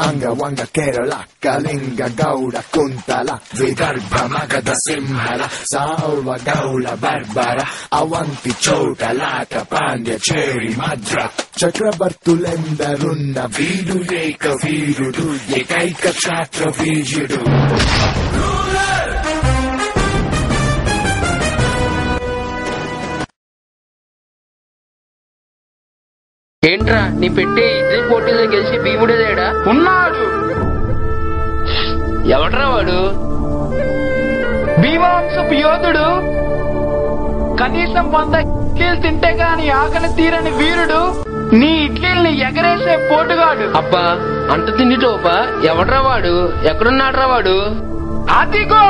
అంగవంగ కేరళ కళింగ గౌడ కుంతల విదర్భ మగధ సింహల సాల్వ గౌళ బర్బర అవంతి చోట లాట పాండ్య చేరి మద్ర చక్రవర్తులెందరున్న వీడు ఏక వీరుడు ఏకైక క్షాత్ర వీర్యుడు. ఏంట్రా నీ పెట్టి ఇద్దరి పోటీలో గెలిచి భీముడేదేడా ఉన్నాడు. ఎవడ్రా వాడు? భీమవంశపు యోధుడు, కనీసం 100 ఇడ్లీలు తింటే గాని ఆకలి తీరని వీరుడు, నీ ఇడ్లీల్ని ఎగరేసే పోటుగాడు. అబ్బా అంత తిండి టోపా, ఎవడ్రా వాడు? ఎక్కడున్నాడ్రా వాడు? అదిగో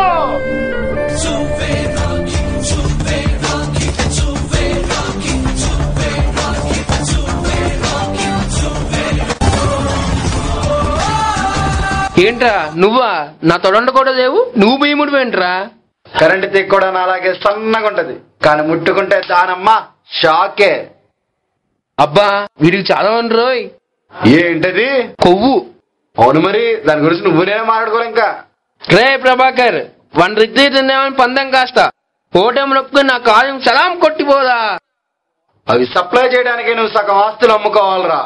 ఏంట్రా నువ్వా? నా తొడండ కూడా లేవు, నువ్వు భీముడు ఏంట్రా? కరెంటు తీగ కూడా అలాగే సన్నగా ఉంటది, కానీ ముట్టుకుంటే దానమ్మా షాకే. అబ్బా వీడికి చాలా ఉంది రోయ్. ఏంటది? కొవ్వు. అవును మరి, దాని గురించి నువ్వు నేనే మాట్లాడుకోలే. ఇంకా రే ప్రభాకర్, 1 ఇడ్లీ తిన్నామని పందెం కాస్త ఓటమి నొక్కు నా కాలం సలాం కొట్టిపోదా. అవి సప్లై చేయడానికి నువ్వు సగం ఆస్తులు అమ్ముకోవాలరా.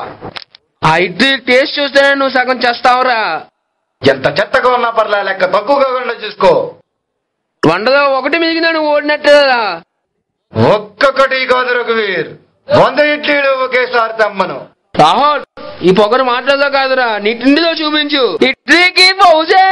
ఆ ఇడ్లీ టేస్ట్ చూస్తేనే నువ్వు సగం చేస్తావురా. ఎంత చెత్తగా ఉన్నా పర్లే, లెక్క తక్కువగా కూడా చూసుకో. 100లో 1 మిగిలిన నువ్వు ఓడినట్టేదా? ఒక్కొక్కటి కాదు రఘువీర్, 100 ఇడ్లీలు ఒకేసారి తమ్మను. రాహుల్, ఈ పొగరు మాటలతో కాదురా, నీ తిండిలో చూపించు. ఇడ్లీకి పౌసే.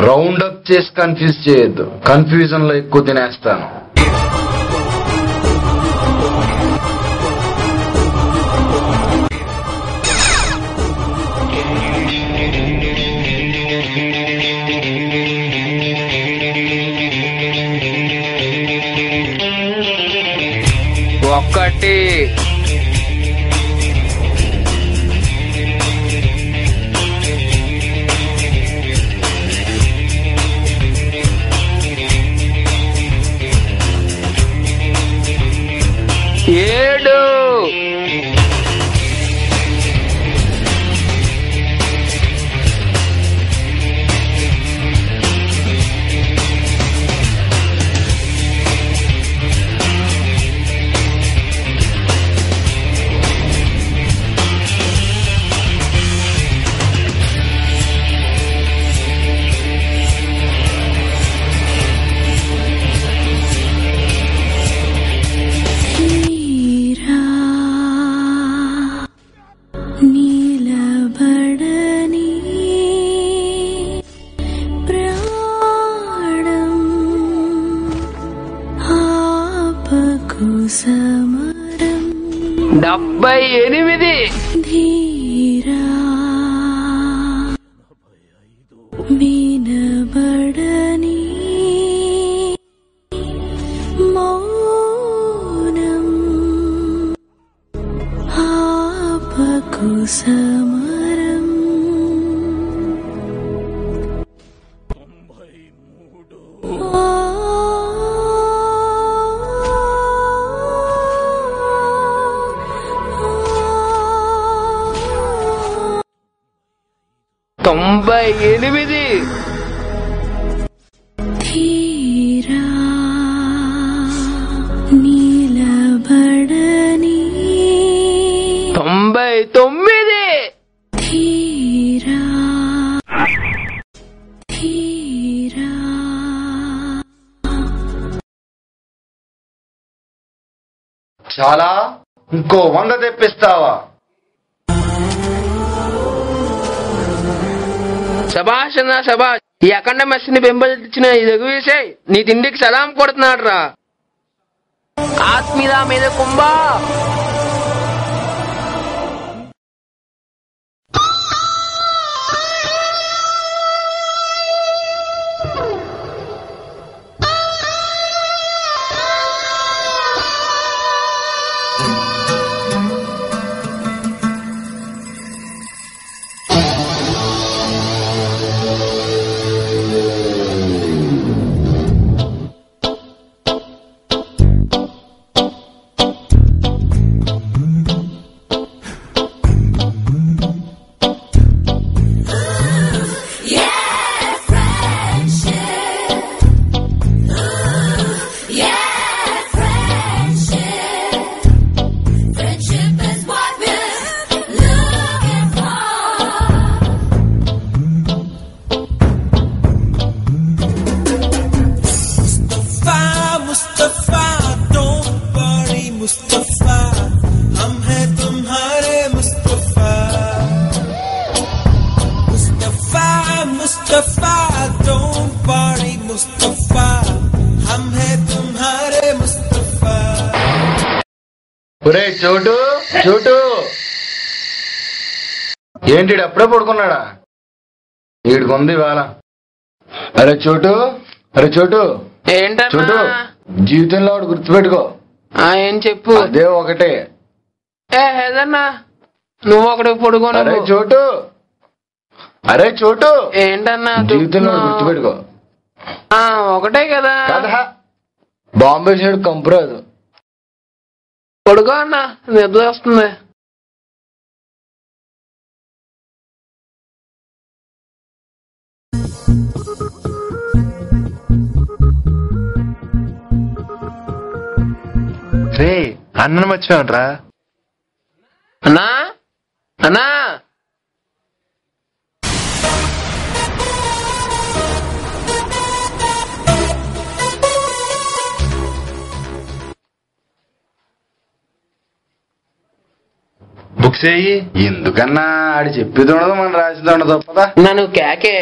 రౌండ్ అప్ చేసి కన్ఫ్యూజ్ చేయొద్దు, కన్ఫ్యూజన్ లో ఎక్కువ తినేస్తాను. ఒక్కటి, ఏడు, సమరం 78, ధీరా వినబడని మౌనం ఆపకు సమరం 98, ధీరా నిలబడని 99, ధీరా ధీరా చాలా, ఇంకో 100 తెప్పిస్తావా? శబాష్ అన్నా శబాష్. ఈ అఖండ మెస్సిని పెంపొందించిన ఈ రఘువీశాయ్ నీ తిండికి సలాం కొడుతున్నాడు రా. ఆత్మీయ మీద కుంభా. मुस्तफा don't worry मुस्तफा हम हैं तुम्हारे मुस्तफा ఒరే చోటు చోటు ఏంటి అప్పుడే పడుకున్నాడా? ఈడుకుంది ఇవాళ. అరే చోటు చోటు ఏంటన్నా? జీవితంలో ఒకటి గుర్తుపెట్టుకో. ఏం చెప్పు. అదే ఒకటే. ఏదన్నా నువ్వు ఒకటి పడుకోను. అరే చోటు ఏంటన్నా? జీవితంలో గుర్తుపెట్టుకో. ఒకటే కదా. బాంబే సైడ్ కంపురాదు. పడుకో అన్న, నిద్ర వస్తుంది. రే అన్నను మర్చిపోయానురా. అన్నా అన్నా బుక్స్ అయ్యి ఎందుకన్నా ఆడి చెప్పేది ఉండదు, మనం రాసేది ఉండదు. పదా నన్ను కేకే.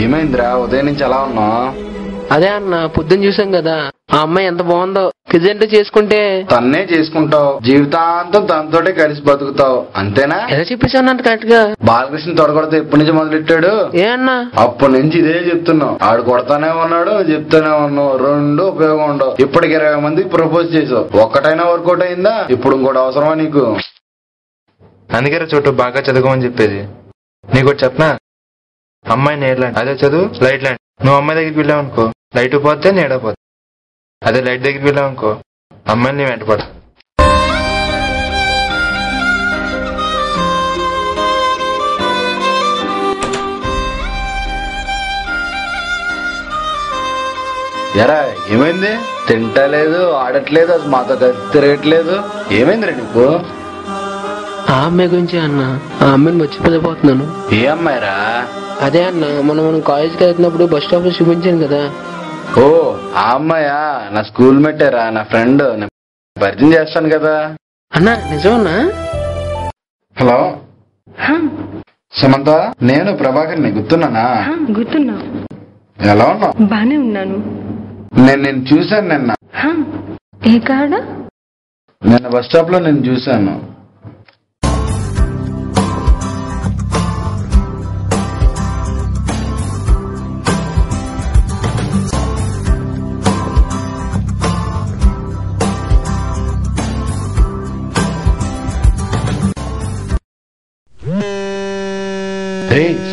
ఏమైందిరా ఉదయం నుంచి ఎలా ఉన్నావు? అదే అన్న, పొద్దున్న చూసాం కదా, ఆ అమ్మాయి ఎంత బాగుందో. ప్రెజెంట్ చేసుకుంటే తన్నే చేసుకుంటావు, జీవితాంతం తనతోటే కలిసి బతుకుతావు, అంతేనా? ఎలా చెప్పేసాను కరెక్ట్ గా. బాలకృష్ణ తొడగొడితే ఎప్పటి నుంచి మొదలెట్టాడు? ఏ అన్నా? అప్పటి నుంచి ఇదే చెప్తున్నావు. ఆడు కొడతానే ఉన్నాడు, చెప్తానే ఉన్నావు. రెండు ఉపయోగం ఉండవు. ఇప్పటికి 20 మందికి ప్రపోజ్ చేసావు, ఒక్కటైనా వర్కౌట్ అయిందా? ఇప్పుడు ఇంకోటి అవసరమా నీకు? అందుకే చోటు బాగా చదువుకోమని చెప్పేది. నీకు చెప్పనా, అమ్మాయి నేర్లాండ్, అదే చదువు లైట్ ల్యాండ్. నువ్వు అమ్మాయి దగ్గరికి వెళ్ళావు అనుకో, లైట్ పోతే నీడ పోతే. అదే లైట్ దగ్గరికి వెళ్ళావు అనుకో, అమ్మాయిని నీ వెంట పడు. ఎరా ఏమైంది? తింటలేదు, ఆడట్లేదు, అది మాతో కలిసి తిరగట్లేదు. ఏమైందిరా నీకు? ఆ అమ్మాయి గురించి అన్న, ఆ అమ్మాయిని మర్చిపోలేకపోతున్నాను. ఏ అమ్మాయిరా? అదే అన్న, మనం కాలేజీకి వెళ్తున్నప్పుడు బస్ స్టాప్ లో చూపించాను కదా. ఓ ఆ అమ్మాయా? నా స్కూల్ మెట్టేరా, నా ఫ్రెండ్. పరిచయం చేస్తాను కదా. అన్నా నిజమన్నా? హలో సమంత, నేను ప్రభాకర్ని. గుర్తున్నానా? గుర్తున్నా. ఎలా ఉన్నావు? బానే ఉన్నాను. నేను చూశాను నిన్న. ఏ కాడ? నిన్న బస్ స్టాప్ లో నేను చూశాను.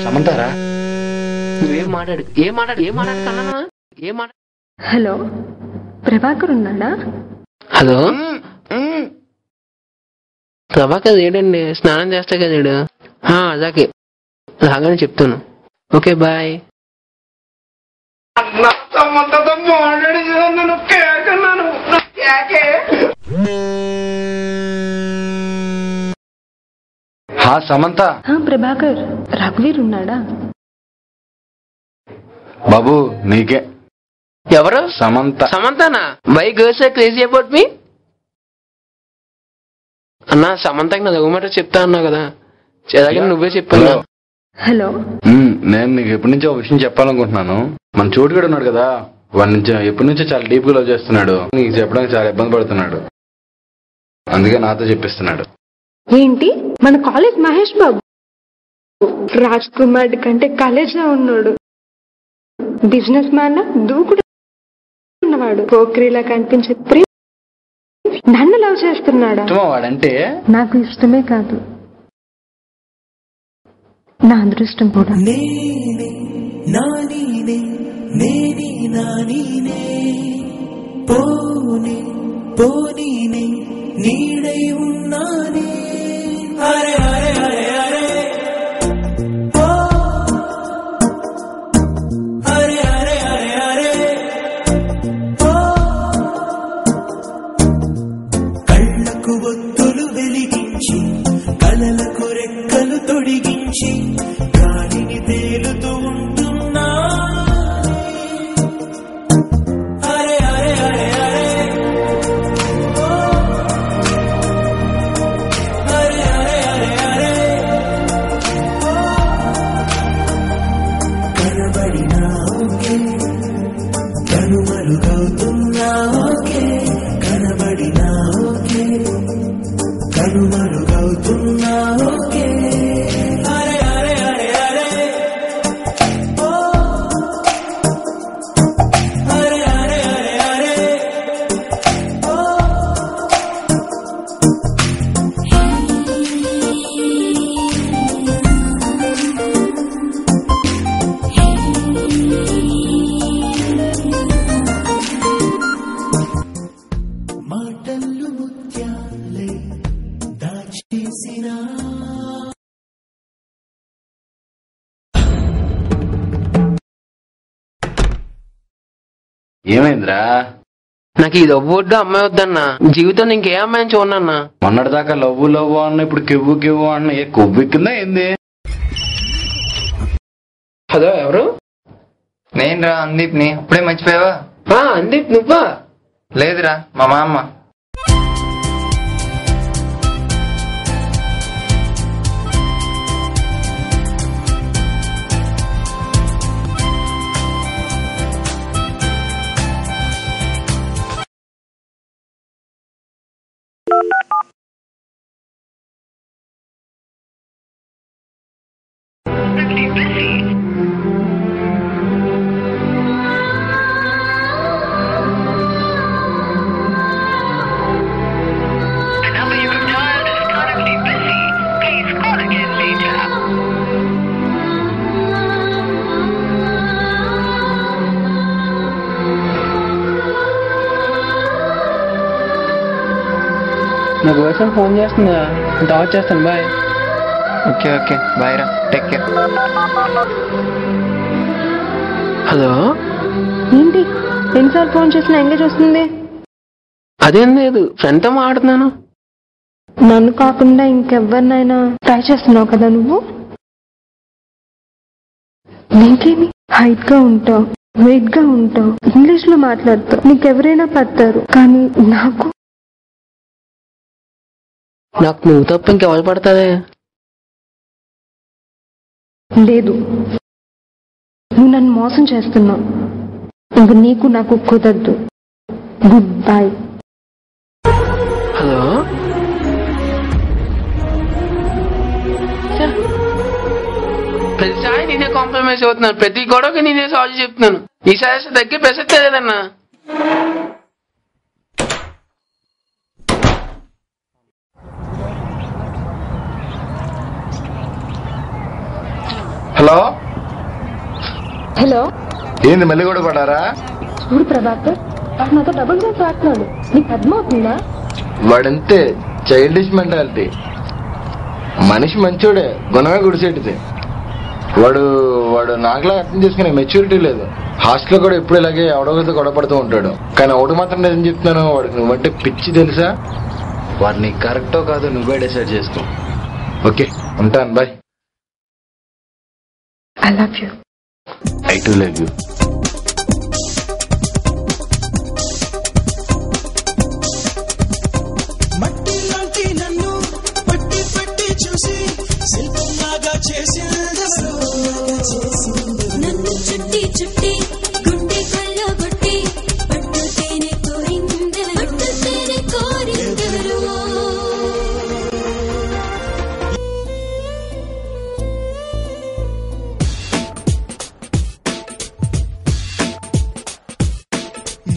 సమంతారా? నువ్వేం మాట్లాడు, ఏం మాట్లాడు కన్నా, ఏం మాట్లాడు. హలో ప్రభాకర్ ఉన్నాడా? హలో ప్రభాకర్ ఏడండి, స్నానం చేస్తా కదా. అలాగే రాగానే చెప్తాను. Okay bye. సమంత. ప్రభాకర్, రఘువీర్ ఉన్నాడా? బాబు నీకే. ఎవరు? సమంత. సమంతనా? Why girls are crazy about me? అన్నా సమంతకి నా దగ్గర చెప్తా అన్నా కదా, అలాగే నువ్వే చెప్పాను. హలో నేను నీకు ఎప్పటి నుంచో ఒక విషయం చెప్పాలనుకుంటున్నాను. మన చోటు కూడా ఉన్నాడు కదా, వాడి నుంచి ఎప్పటి నుంచో చాలా డీప్ గా లవ్ చేస్తున్నాడు. నీకు చెప్పడానికి చాలా ఇబ్బంది పడుతున్నాడు, అందుకే నాతో చెప్పిస్తున్నాడు. ఏంటి? మన కాలేజ్ మహేష్ బాబు రాజ్ కుమార్ కంటే కాలేజ్ లో ఉన్నాడు. బిజినెస్ మ్యాన్ లా దూకుడు ఉన్నవాడు. పోక్రీలా కనిపించే నన్ను లవ్ చేస్తున్నాడా? వాడంటే నాకు ఇష్టమే కాదు. నా అదృష్టం కూడా. నేనే నానీనే నేనే నానీనే పోనే పోనీనే నీడై ఉన్నానే అరే అరే అరే అరే ఓ అరే అరే అరే అరే ఓ కళ్ళకు ఒత్తులు వెలిగించి కలలకు రెక్కలు తొడిగించి గాలిని తేలుతూ ఉంటున్నా అరే అరే అరే అరే ఓ అరే అరే అరే అరే ఓ కనబడినా ఓకే కనుమరుగవుతున్నా ఓకే కనబడినా ఓకే కనుమరుగవుతున్నా ఓకే అరే అరే అరే అరే ఓ అరే అరే అరే అరే ఓ మాటలు ముత్యాలే దాచేసినా ఏమైందిరా? నాకు ఇది ఒవ్వొద్దు అమ్మాయి వద్దన్నా. జీవితం ఇంకే అమ్మాయిని చూడన్నా. మొన్నటిదాకా లవ్వు లవ్వు అన్న, ఇప్పుడు కివ్వు కివ్వు అన్న. ఏ కొవ్వు కింద ఏంది? హలో, ఎవరు? నేను రా అందీప్ని. అప్పుడే మర్చిపోయావా? అందీప్ నువ్వా? లేదురా, మా మామ. నా గర్ల్ ఫ్రెండ్ ఫోన్ చేస్తుందా? టాక్ చేస్తాను. బాయ్. ఓకే ఓకే, బాయ్ రా, టేక్ కేర్. హలో, ఏంటి ఎన్నిసార్లు ఫోన్ చేసినా ఎంగేజ్ వస్తుంది? అదేం లేదు, ఫ్రెండ్ తో మాట్లాడుతున్నాను. నన్ను కాకుండా ఇంకెవ్వరినైనా ట్రై చేస్తున్నావు కదా నువ్వు? నీకేమి హైట్ గా ఉంటావు, వెయిట్ గా ఉంటావు, ఇంగ్లీష్ లో మాట్లాడతావు, నీకెవరైనా పడతారు. కానీ నాకు నువ్వు తప్ప ఇంకెవరు పడతారే? లేదు, నువ్వు నన్ను మోసం చేస్తున్నావు. ఇంక నీకు నాకు కుదరదు. Good bye. హలో, ప్రతిసారి నేనే కాంప్రమైజ్ అవుతున్నాను. ప్రతి గొడవకి నేనే సాల్వ్ చెప్తున్నాను. ఈసారి తగ్గే ప్రసక్తే లేదన్నా. Hello, hello. ఏంది మళ్ళీ కూడా పడారా? చూడు ప్రభాకర్, వాడు నాతో డబుల్ గా ఆడుతున్నాడు. నీకు అర్థమవుతుందా? వాడంతే చైల్డిష్ మెంటాలిటీ. మనిషి మంచోడే, గుణమే గుడిసేటిది. వాడు నాకులా అర్థం చేసుకునే మెచ్యూరిటీ లేదు. హాస్టల్లో కూడా ఎప్పుడు ఇలాగే ఎవడొకరితో గొడవపడుతూ ఉంటాడు. కానీ ఒకటి మాత్రం నేను చెప్తున్నాను, వాడికి నువ్వంటే పిచ్చి తెలుసా? వాడిని కరెక్టో కాదో నువ్వే డిసైడ్ చేసుకో. ఓకే, ఉంటాను, bye. I love you. I too love you. మట్టి లాంటి నన్ను పట్టి పట్టి చూసి శిల్పంలాగా చేసిందెవరు? నన్ను చుట్టి చుట్టి గుండె కొల్లగొట్టి పట్టు తేనె కోరిందెవరు?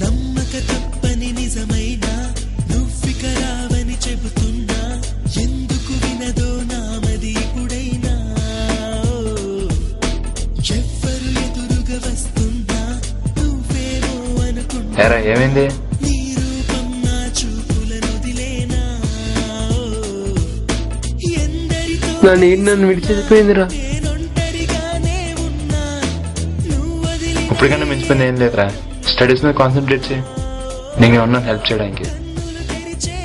నమ్మక తప్పని నిజమైన నువ్విక రావని చెబుతున్నా, ఎందుకు వినదో నామది ఇప్పుడైనా ఎరా ఏమైంది? నీ రూపం నా చూపులను దిలేనా ఎందరితో నా నీరు నన్ను విడిచిపోయిందిరా. నేనొంటరిగానే ఉన్నా నువ్వు వదిలి ఇప్పటికన్నా మించిపోయింది ఏం లేదురా. స్టడీస్ మీద కాన్సన్ట్రేట్ చేయి. నేను ఉన్నాను హెల్ప్ చేయడానికి. తెరిచే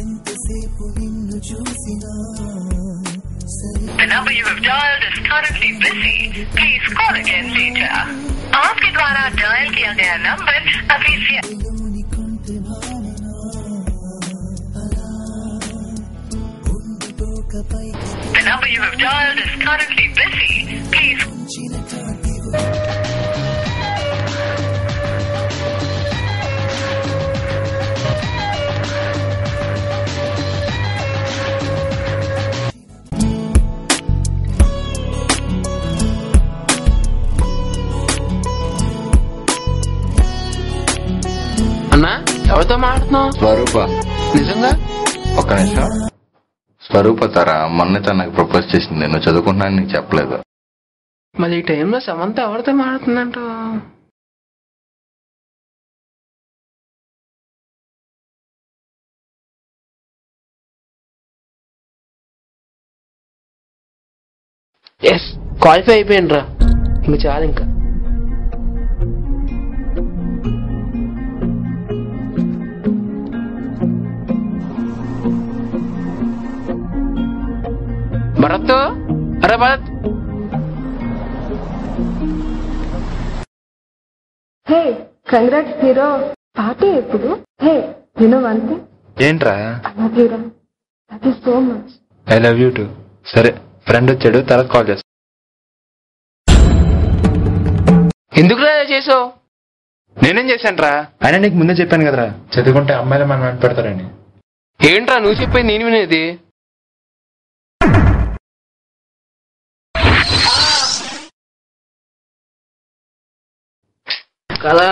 ఎంతసేపు నిన్ను చూసినా The number you have dialed is currently busy. Please call again later. आपके द्वारा डायल किया गया नंबर अभी से సరిలోని కొంటె భావన అలా ఉండిపోక పైకి The number you have dialed is currently busy. Please ఉంచిన కాటి అన్నా ఎవరితో మాట్లాడుతున్నావు? స్వరూప, నిజంగా? ఒక్క నిమిషం. స్వరూప తరా మొన్న తనకు ప్రపోజ్ చేసింది. నువ్వు చదువుకుంటున్నాను నీకు చెప్పలేదు. మరి ఈ టైంలో సమంత ఎవరితో మాట్లాడుతుందంట? ఎస్, క్వాలిఫై అయిపోయింది రా. ఇంక చాలు. ఇంకా భరత్, అరే Bharat, hey congrats hero. Party ఎప్పుడు? హే వన్ థింగ్, ఏంట్రా? ఐ లవ్ యూ రా. That is so much. I love you to. సరే, ఫ్రెండ్ వచ్చాడు, తర్వాత కాల్ చేస్తా. ఎందుకు రా చేసావు? నేనేం చేశానురా? అయినా నీకు ముందే చెప్పాను కదరా, చదువుకుంటే అమ్మాయిలు మనం వెంట పెడతారని. ఏంట్రా నువ్వు చెప్పేది నేను వినేది? కదా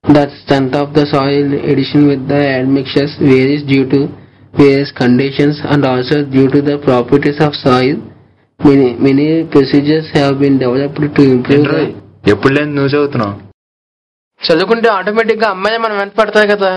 the strength of the soil addition with the admixtures varies due to various conditions and also due to the properties of soil. Many procedures have been developed to improve the... ఎప్పుడు లేదు నువ్వు చదువుతున్నావు. చదువుకుంటే ఆటోమేటిక్ గా అమ్మాయి మనం వెంట పడతాయి కదా.